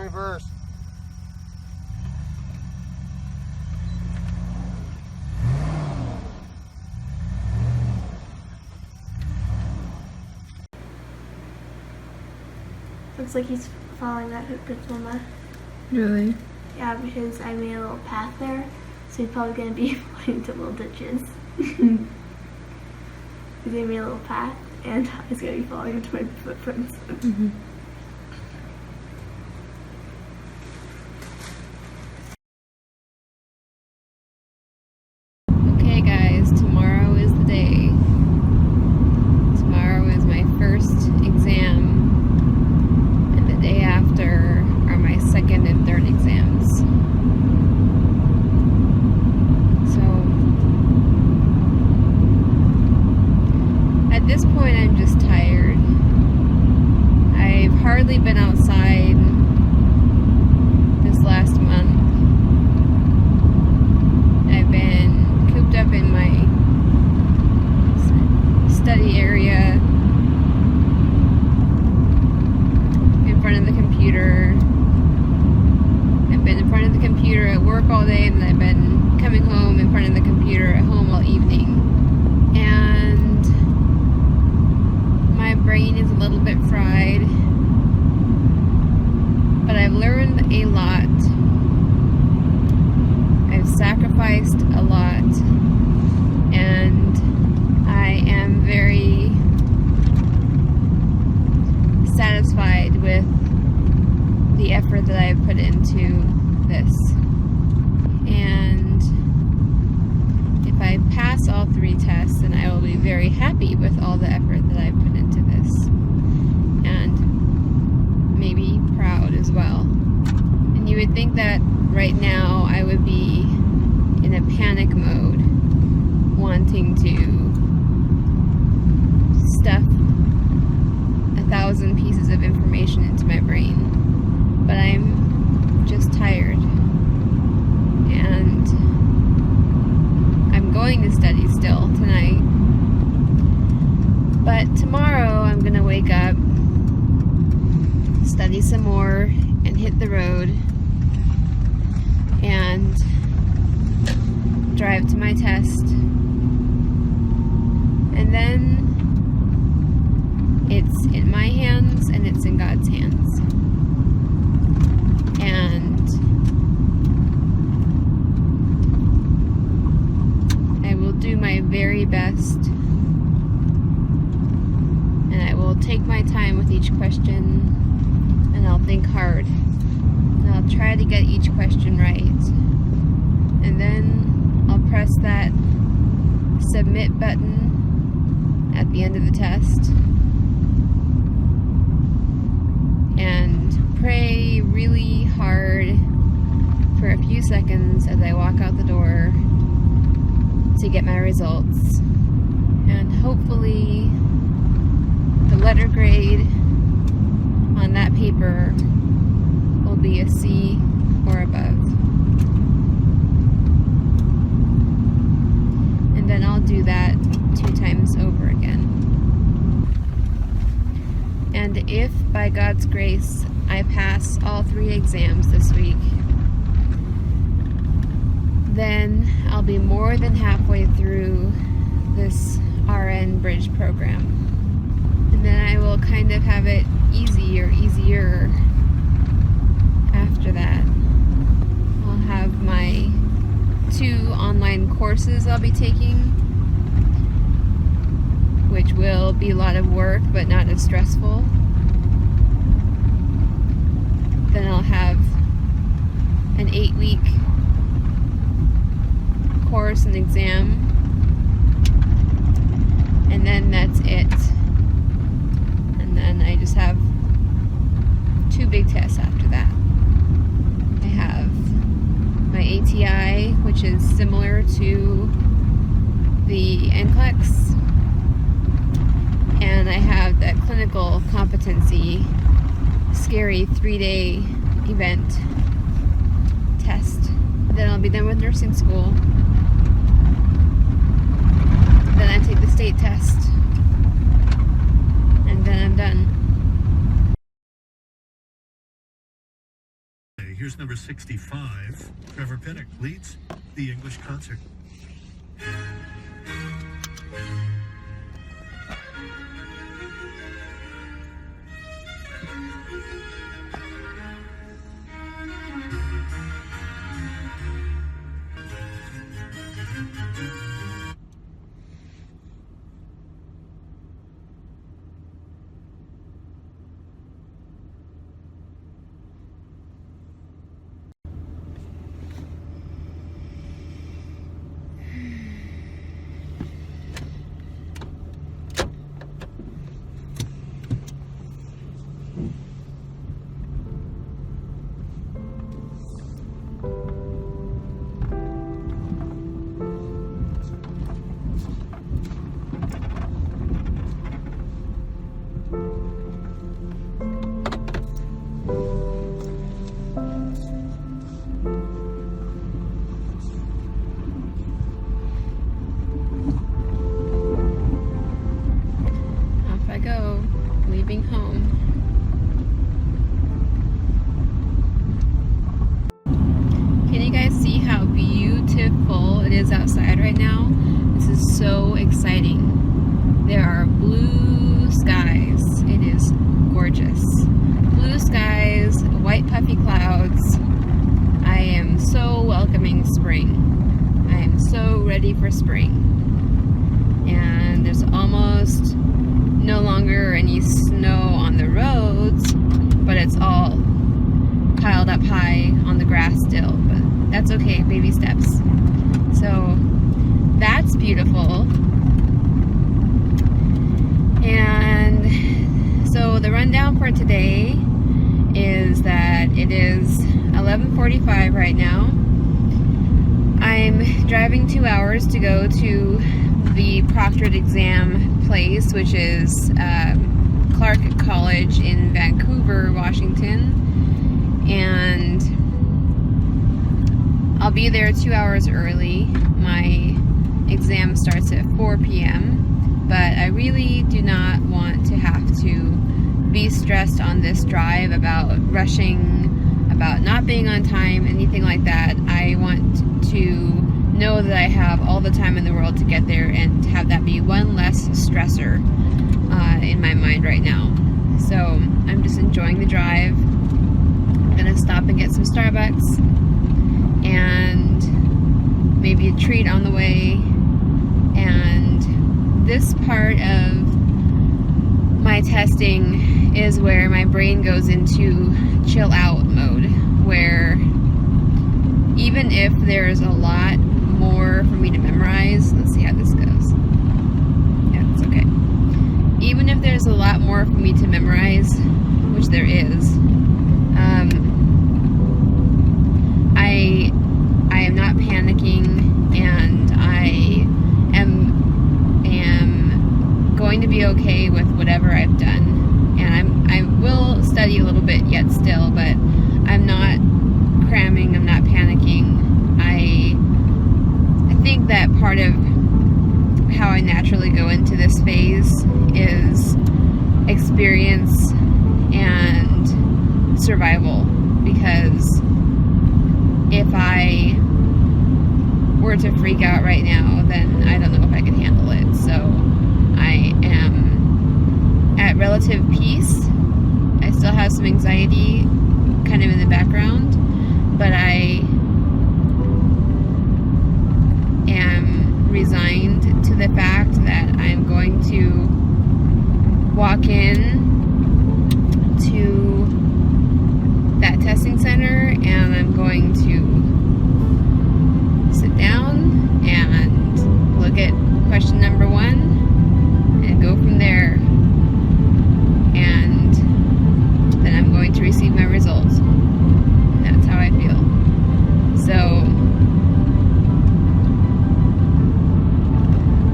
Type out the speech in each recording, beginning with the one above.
reverse. Looks like he's following that hook diploma. Really? Yeah, because I made a little path there, so he's probably going to be falling into little ditches. Because I made a little path, and he's going to be falling into my footprints. Mm-hmm. Okay guys, tomorrow is the day. Tomorrow is my first exam, and the day after are my second and third exams. So, at this point I'm just tired. I've hardly been outside this last month. I've been cooped up in my study area in front of the computer. I've been in front of the computer at work all day, and then I've been coming home in front of the computer at home all evening. And my brain is a little bit fried, but I've learned a lot. I've sacrificed a lot, and I am very satisfied with the effort that I've put into this. And if I pass all 3 tests, then I will be very happy with all the effort that I've put into this, and maybe proud as well. And you would think that right now I would be in a panic mode, wanting to stuff 1,000 pieces of information into my brain. But I'm just tired, and I'm going to study still tonight. But tomorrow I'm gonna wake up, study some more, and hit the road, and drive to my test. And then it's in my hands and it's in God's hands. And I will do my very best, and I will take my time with each question, and I'll think hard, and I'll try to get each question right, and then I'll press that submit button at the end of the test and pray really hard for a few seconds as I walk out the door to get my results. And hopefully the letter grade on that paper will be a C or above. And then I'll do that 2 times over again. And if, by God's grace, I pass all 3 exams this week, then I'll be more than halfway through this RN bridge program. And then I will kind of have it easier after that. I'll have my 2 online courses I'll be taking, which will be a lot of work but not as stressful. Then I'll have an 8-week course and exam, and then that's it. And then I just have 2 big tests after that. I have my ATI, which is similar to the NCLEX, and I have that clinical competency scary 3-day event test. Then I'll be done with nursing school. Then I take the state test, and then I'm done. Here's number 65. Trevor Pinnock leads the English concert. Leaving home. Can you guys see how beautiful it is outside right now? This is so exciting. There are blue skies. It is gorgeous. Blue skies, white puffy clouds. I am so welcoming spring. I am so ready for spring. And there's almost no longer any snow on the roads, but it's all piled up high on the grass still, but that's okay, baby steps. So that's beautiful. And so the rundown for today is that it is 11:45 right now. I'm driving 2 hours to go to the proctored exam place, which is Clark College in Vancouver, Washington, and I'll be there 2 hours early. My exam starts at 4 p.m., but I really do not want to have to be stressed on this drive about rushing, about not being on time, anything like that. I want to know that I have all the time in the world to get there and have that be one less stressor in my mind right now. So I'm just enjoying the drive. I'm gonna stop and get some Starbucks and maybe a treat on the way. And this part of my testing is where my brain goes into chill out mode, where even if there's a lot more for me to memorize, let's see how this goes. Yeah, it's okay. Even if there's a lot more for me to memorize, which there is, I am not panicking, and I am going to be okay with whatever I've done. And I will study a little bit yet still, but I'm not cramming, I'm not panicking. I think that part of how I naturally go into this phase is experience and survival, because if I were to freak out right now, then I don't know if I can handle it. So I am at relative peace. I still have some anxiety kind of in the background, but I am resigned to the fact that I'm going to walk in to that testing center, and I'm going to sit down and look at question number 1 and go from there, and then I'm going to receive my results. And that's how I feel. So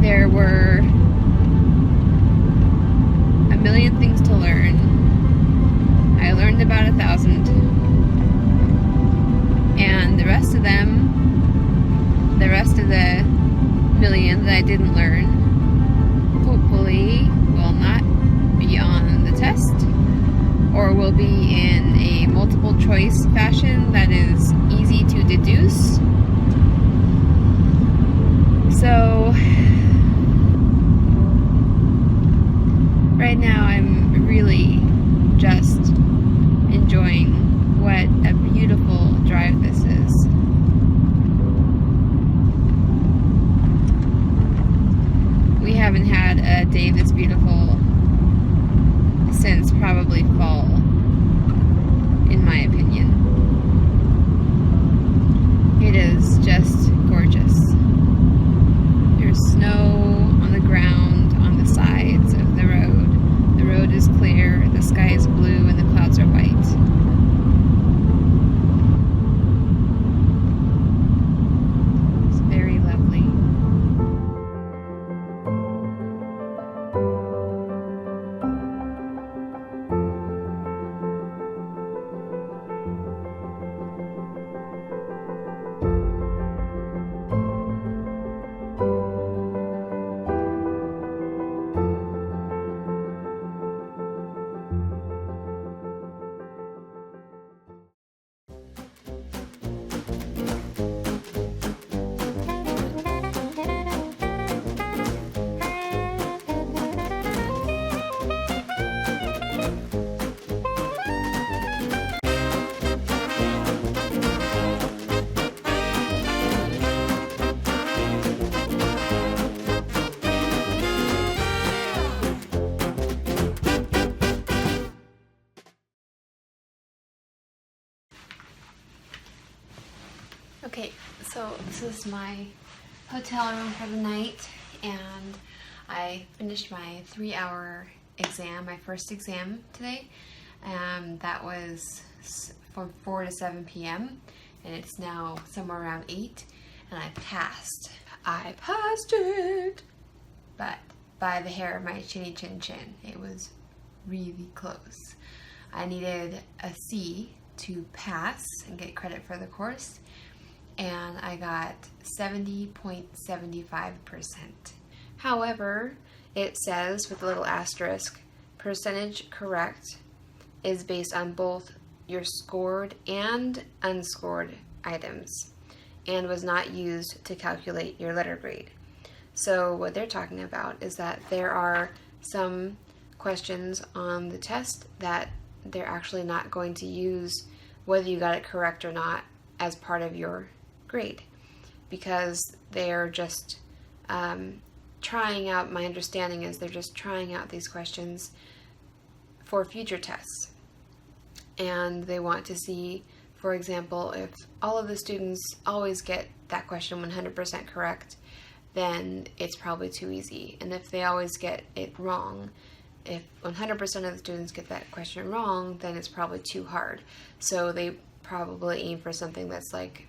there were a million things to learn. I learned about 1,000, and the rest of the million that I didn't learn, or will be in a multiple choice fashion that is easy to deduce. So right now I'm really just enjoying what a beautiful drive this is. We haven't had a day this beautiful since probably fall, in my opinion. It is just gorgeous. There's snow on the ground, on the sides of the road. The road is clear, the sky is blue, and the clouds are white. It's very lovely. Okay, so this is my hotel room for the night, and I finished my 3-hour exam, my first exam today. That was from 4 to 7 p.m. and it's now somewhere around 8, and I passed. I passed it! But by the hair of my chinny chin chin. It was really close. I needed a C to pass and get credit for the course, and I got 70.75%. However, it says with a little asterisk, percentage correct is based on both your scored and unscored items and was not used to calculate your letter grade. So what they're talking about is that there are some questions on the test that they're actually not going to use whether you got it correct or not as part of your grade, because they're just trying out, my understanding is they're just trying out these questions for future tests. And they want to see, for example, if all of the students always get that question 100% correct, then it's probably too easy. And if they always get it wrong, if 100% of the students get that question wrong, then it's probably too hard. So they probably aim for something that's like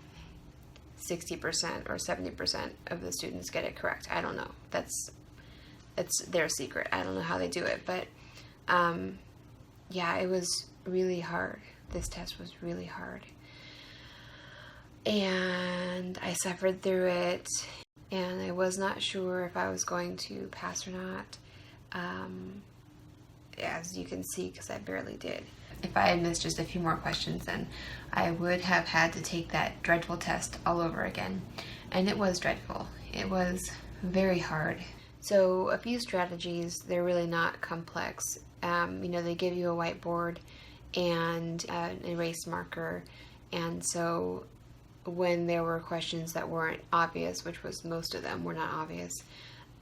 60% or 70% of the students get it correct. I don't know. It's their secret. I don't know how they do it, but yeah, it was really hard. This test was really hard. And I suffered through it, and I was not sure if I was going to pass or not. As you can see, because I barely did. If I had missed just a few more questions, then I would have had to take that dreadful test all over again. And it was dreadful. It was very hard. So a few strategies, they're really not complex. They give you a whiteboard and an erase marker. And so when there were questions that weren't obvious, which was most of them were not obvious,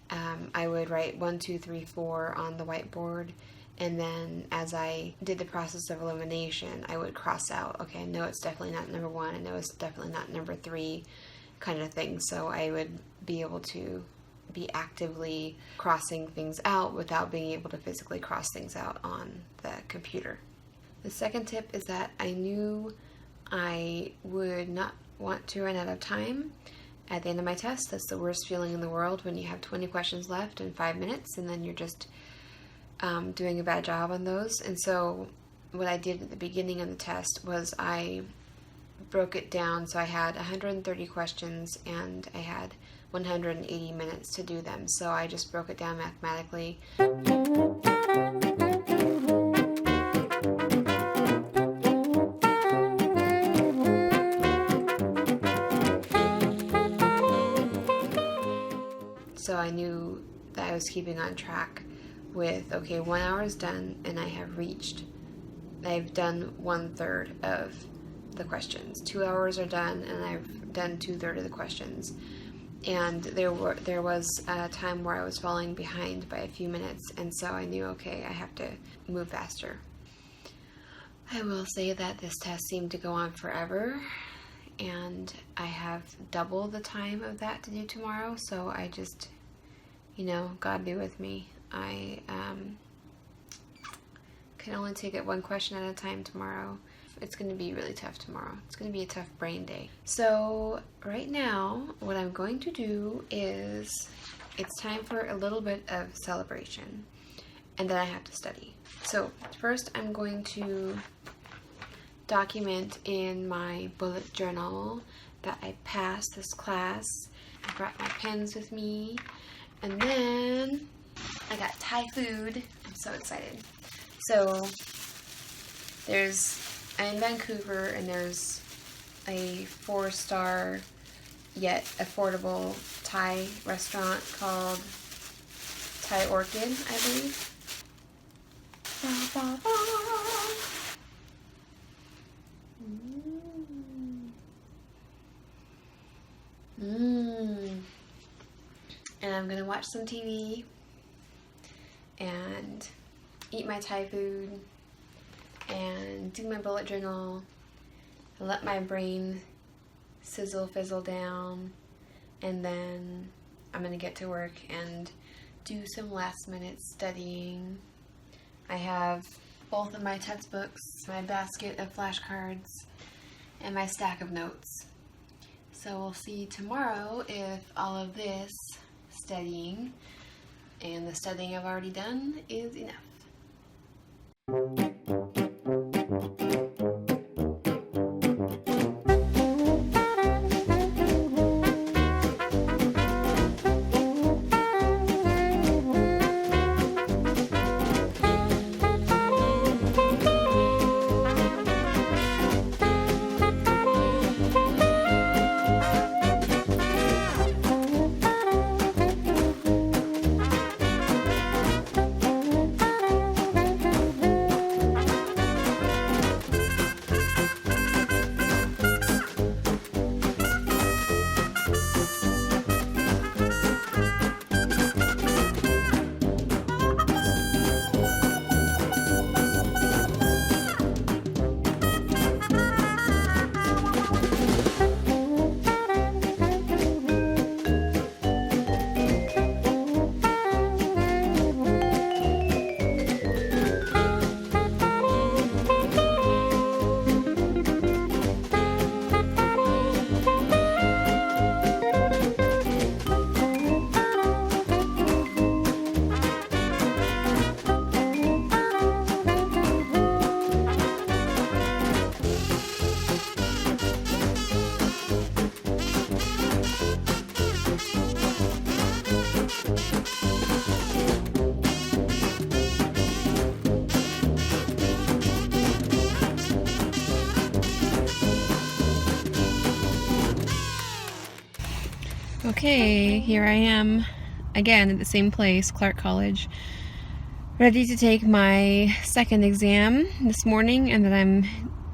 I would write 1, 2, 3, 4 on the whiteboard. And then as I did the process of elimination, I would cross out, okay, I know it's definitely not number 1, I know it's definitely not number 3, kind of thing. So I would be able to be actively crossing things out without being able to physically cross things out on the computer. The second tip is that I knew I would not want to run out of time at the end of my test. That's the worst feeling in the world, when you have 20 questions left in 5 minutes and then you're just doing a bad job on those. And so what I did at the beginning of the test was I broke it down. So I had 130 questions and I had 180 minutes to do them. So I just broke it down mathematically. I knew that I was keeping on track with, okay, 1 hour is done, and I've done 1/3 of the questions. 2 hours are done, and I've done 2/3 of the questions. And there was a time where I was falling behind by a few minutes, and so I knew, okay, I have to move faster. I will say that this test seemed to go on forever, and I have double the time of that to do tomorrow, so I just, God be with me. I can only take it one question at a time tomorrow. It's going to be really tough tomorrow. It's going to be a tough brain day. So right now, what I'm going to do is, it's time for a little bit of celebration, and then I have to study. So first I'm going to document in my bullet journal that I passed this class. I brought my pens with me, and then I got Thai food. I'm so excited. So I'm in Vancouver, and there's a 4-star yet affordable Thai restaurant called Thai Orchid, I believe. And I'm gonna watch some TV and eat my Thai food and do my bullet journal and let my brain fizzle down, and then I'm gonna get to work and do some last minute studying. I have both of my textbooks, my basket of flashcards, and my stack of notes. So we'll see tomorrow if all of this studying and the studying I've already done is enough. Okay, here I am again at the same place, Clark College, ready to take my second exam this morning, and then I'm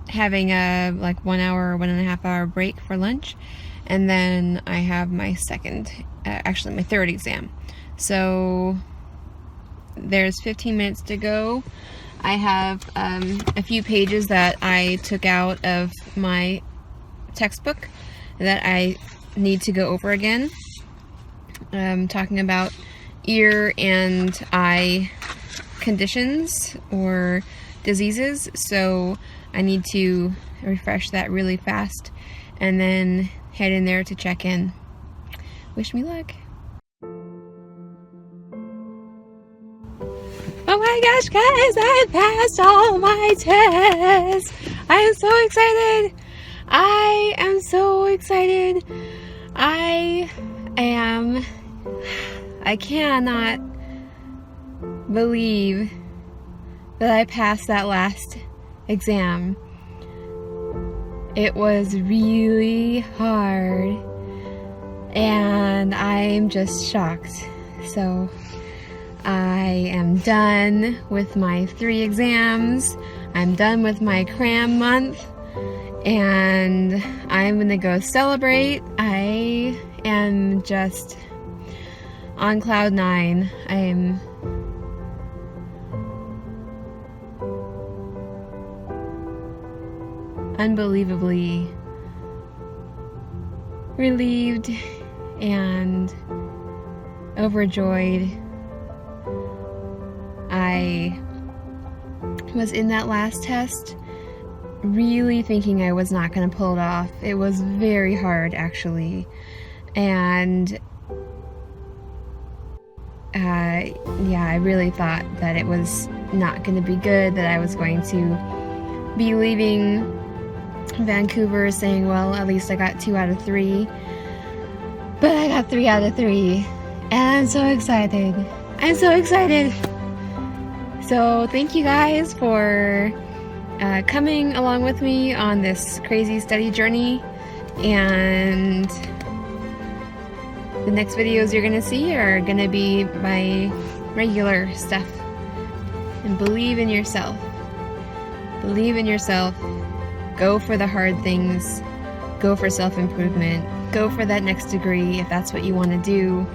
having a 1 hour or 1.5 hour break for lunch, and then I have my my third exam. So there's 15 minutes to go. I have a few pages that I took out of my textbook that I need to go over again. Talking about ear and eye conditions or diseases, so I need to refresh that really fast and then head in there to check in. Wish me luck. Oh my gosh, guys, I passed all my tests. I am so excited. I am so excited. I cannot believe that I passed that last exam. It was really hard, and I'm just shocked So I am done with my 3 exams. I'm done with my cram month, and I'm gonna go celebrate. I am just on cloud 9. I am unbelievably relieved and overjoyed. I was in that last test really thinking I was not going to pull it off. It was very hard, actually, and yeah, I really thought that it was not going to be good, that I was going to be leaving Vancouver saying, well, at least I got 2 out of 3, but I got 3 out of 3, and I'm so excited. I'm so excited. So thank you guys for coming along with me on this crazy study journey, and the next videos you're gonna see are gonna be my regular stuff. And believe in yourself. Believe in yourself. Go for the hard things. Go for self-improvement. Go for that next degree if that's what you want to do.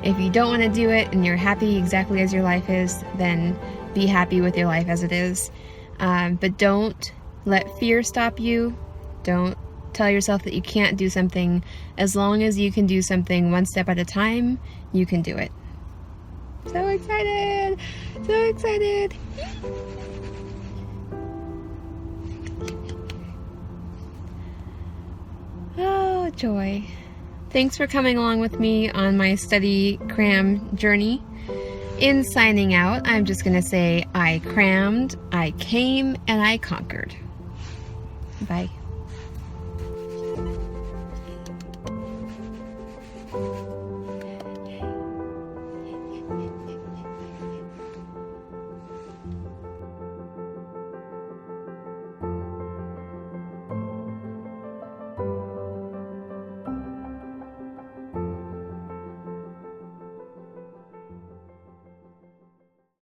If you don't want to do it and you're happy exactly as your life is, then be happy with your life as it is. But don't let fear stop you. Don't tell yourself that you can't do something. As long as you can do something one step at a time, you can do it. So excited! So excited! Oh, joy. Thanks for coming along with me on my study cram journey. In signing out, I'm just going to say I crammed, I came, and I conquered. Bye.